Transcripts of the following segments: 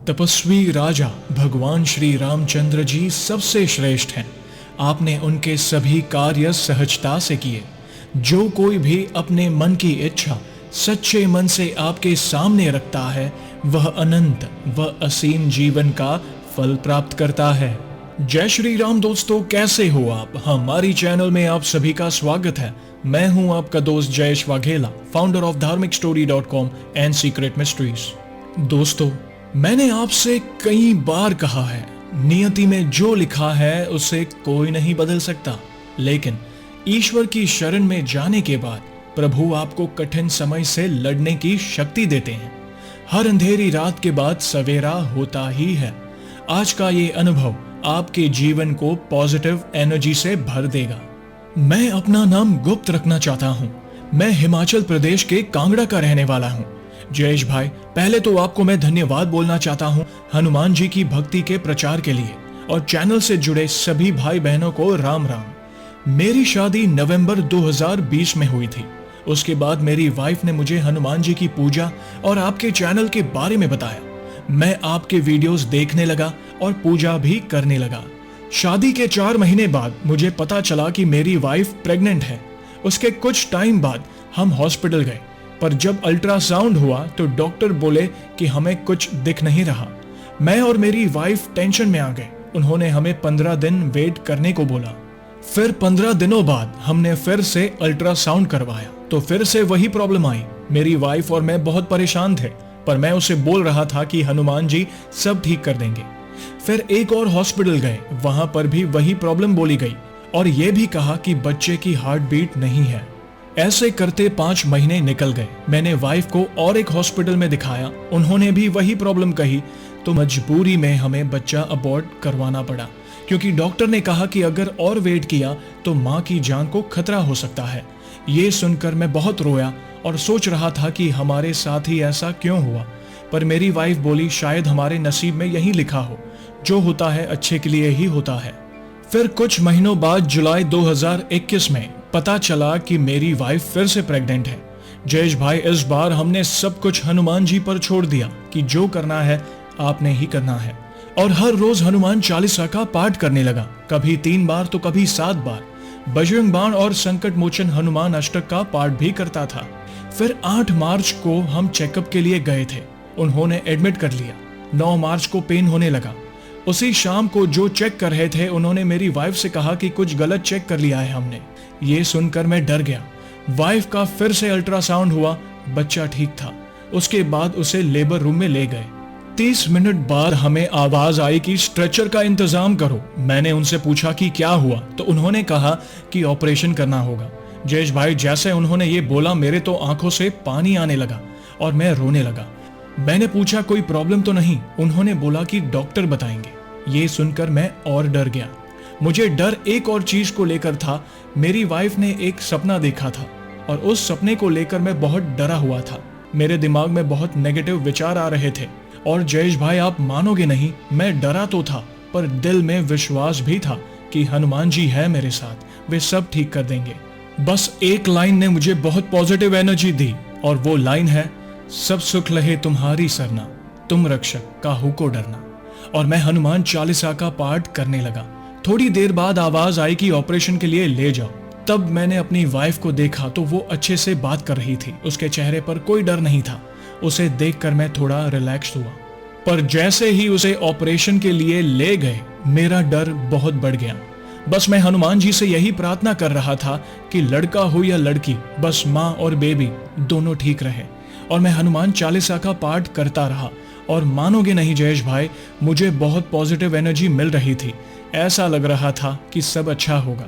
तपस्वी राजा भगवान श्री रामचंद्र जी सबसे श्रेष्ठ हैं। आपने उनके सभी कार्य सहजता से किए। जो कोई भी अपने मन की इच्छा सच्चे मन से आपके सामने रखता है, वह अनंत व असीम जीवन का फल प्राप्त करता है। जय श्री राम दोस्तों, कैसे हो आप? हमारी चैनल में आप सभी का स्वागत है। मैं हूं आपका दोस्त Jayesh Vaghela, founder of dharmikstory.com and secret mysteries. दोस्तों, मैंने आपसे कई बार कहा है, नियति में जो लिखा है उसे कोई नहीं बदल सकता, लेकिन ईश्वर की शरण में जाने के बाद प्रभु आपको कठिन समय से लड़ने की शक्ति देते हैं। हर अंधेरी रात के बाद सवेरा होता ही है। आज का ये अनुभव आपके जीवन को पॉजिटिव एनर्जी से भर देगा। मैं अपना नाम गुप्त रखना चाहता हूँ। मैं हिमाचल प्रदेश के कांगड़ा का रहने वाला हूँ। जयेश भाई, पहले तो आपको मैं धन्यवाद बोलना चाहता हूँ हनुमान जी की भक्ति के प्रचार के लिए, और चैनल से जुड़े सभी भाई बहनों को राम राम। मेरी शादी नवंबर 2020 में हुई थी। उसके बाद मेरी वाइफ ने मुझे हनुमान जी की पूजा और आपके चैनल के बारे में बताया। मैं आपके वीडियोस देखने लगा और पूजा भी करने लगा। शादी के 4 महीने बाद मुझे पता चला कि मेरी वाइफ प्रेग्नेंट है। उसके कुछ टाइम बाद हम हॉस्पिटल गए, पर जब अल्ट्रासाउंड हुआ तो डॉक्टर बोले कि हमें कुछ दिख नहीं रहा। मैं और मेरी वाइफ टेंशन में आ गए। उन्होंने हमें 15 दिन वेट करने को बोला। फिर 15 दिनों बाद हमने फिर से अल्ट्रासाउंड करवाया तो फिर से वही प्रॉब्लम आई। मेरी वाइफ और मैं बहुत परेशान थे, पर मैं उसे बोल रहा था कि हनुमान जी सब ठीक कर देंगे। फिर एक और हॉस्पिटल गए, वहां पर भी वही प्रॉब्लम बोली गई और यह भी कहा कि बच्चे की हार्ट बीट नहीं है। ऐसे करते 5 महीने निकल गए। मैंने वाइफ को और एक हॉस्पिटल में दिखाया, उन्होंने भी वही प्रॉब्लम कही, तो मजबूरी में हमें बच्चा अबॉर्ट करवाना पड़ा, क्योंकि डॉक्टर ने कहा कि अगर और वेट किया तो माँ की जान को खतरा हो सकता है। ये सुनकर मैं बहुत रोया और सोच रहा था कि हमारे साथ ही ऐसा क्यों हुआ, पर मेरी वाइफ बोली शायद हमारे नसीब में यही लिखा हो, जो होता है अच्छे के लिए ही होता है। फिर कुछ महीनों बाद जुलाई 2021 में पता चला कि मेरी वाइफ फिर से प्रेग्नेंट है। जयेश भाई, इस बार हमने सब कुछ हनुमान जी पर छोड़ दिया कि जो करना है आपने ही करना है, और हर रोज हनुमान चालीसा का पाठ करने लगा। कभी 3 बार तो कभी 7 बार। बजरंग बाण और संकट मोचन हनुमान अष्टक का पाठ भी करता था। फिर 8 मार्च को हम चेकअप के लिए गए थे। उन्होंने एडमिट कर लिया। 9 मार्च को पेन होने लगा। उसी शाम को जो चेक कर रहे थे उन्होंने मेरी वाइफ से कहा कि कुछ गलत चेक कर लिया है हमने। ये सुनकर मैं डर गया। वाइफ का फिर से अल्ट्रासाउंड हुआ, बच्चा ठीक था। उसके बाद उसे लेबर रूम में ले गए। 30 मिनट बाद हमें आवाज आई कि स्ट्रेचर का इंतजाम करो। मैंने उनसे पूछा कि क्या हुआ, तो उन्होंने कहा कि ऑपरेशन करना होगा। जयेश भाई, जैसे उन्होंने ये बोला मेरे तो आंखों से पानी आने लगा और मैं रोने लगा। मैंने पूछा कोई प्रॉब्लम तो नहीं? उन्होंने बोला कि डॉक्टर बताएंगे। ये सुनकर मैं और डर गया। मुझे डर एक और चीज को लेकर था। मेरी वाइफ ने एक सपना देखा था और उस सपने को लेकर मैं बहुत डरा हुआ था। मेरे दिमाग में बहुत नेगेटिव विचार आ रहे थे। और जयेश भाई, आप मानोगे नहीं, मैं डरा तो था पर दिल में विश्वास भी था कि हनुमान जी है मेरे साथ, वे सब ठीक कर देंगे। बस एक लाइन ने मुझे बहुत पॉजिटिव एनर्जी दी, और वो लाइन है, सब सुख लहे तुम्हारी सरना, तुम रक्षक काहू को डरना। और मैं हनुमान चालीसा का पाठ करने लगा। थोड़ी देर बाद आवाज आई कि ऑपरेशन के लिए ले जाओ। तब मैंने अपनी वाइफ को देखा तो वो अच्छे से बात कर रही थी। उसके चेहरे पर कोई डर नहीं था। उसे देखकर मैं थोड़ा रिलैक्स हुआ। पर जैसे ही उसे ऑपरेशन के लिए ले गए, मेरा डर बहुत बढ़ गया। बस मैं हनुमान जी से यही प्रार्थना कर रहा था कि लड़का हो या लड़की, बस माँ और बेबी दोनों ठीक रहे। और मैं हनुमान चालीसा का पाठ करता रहा। और मानोगे नहीं जयेश भाई, मुझे बहुत पॉजिटिव एनर्जी मिल रही थी। ऐसा लग रहा था कि सब अच्छा होगा।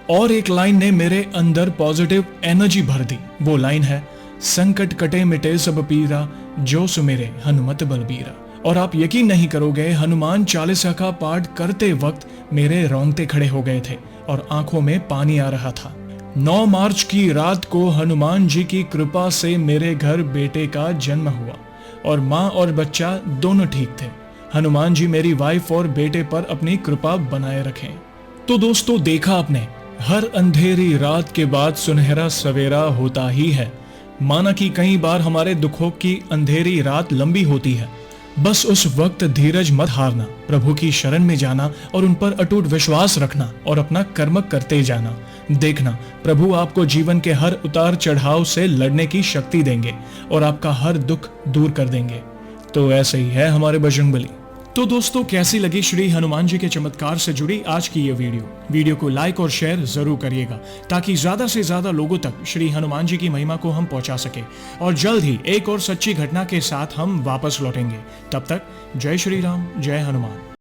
और एक लाइन ने मेरे अंदर पॉजिटिव एनर्जी भर दी। वो लाइन है, संकट कटे मिटे सब पीरा, जो सुमेरे हनुमत बलबीरा। और आप यकीन नहीं करोगे, हनुमान चालीसा का पाठ करते वक्त मेरे रोंगटे खड़े हो गए थे और आंखों में पानी आ रहा था। 9 मार्च की रात को हनुमान जी की कृपा से मेरे घर बेटे का जन्म हुआ और माँ और बच्चा दोनों ठीक थे। हनुमान जी मेरी वाइफ और बेटे पर अपनी कृपा बनाए रखें। तो दोस्तों, देखा आपने, हर अंधेरी रात के बाद सुनहरा सवेरा होता ही है। माना कि कई बार हमारे दुखों की अंधेरी रात लंबी होती है, बस उस वक्त धीरज मत हारना, प्रभु की शरण में जाना और उन पर अटूट विश्वास रखना और अपना कर्म करते जाना। देखना, प्रभु आपको जीवन के हर उतार चढ़ाव से लड़ने की शक्ति देंगे और आपका हर दुख दूर कर देंगे। तो ऐसे ही है हमारे बजरंगबली। तो दोस्तों, कैसी लगी श्री हनुमान जी के चमत्कार से जुड़ी आज की ये वीडियो को लाइक और शेयर जरूर करिएगा, ताकि ज्यादा से ज्यादा लोगों तक श्री हनुमान जी की महिमा को हम पहुंचा सके। और जल्द ही एक और सच्ची घटना के साथ हम वापस लौटेंगे। तब तक जय श्री राम, जय हनुमान।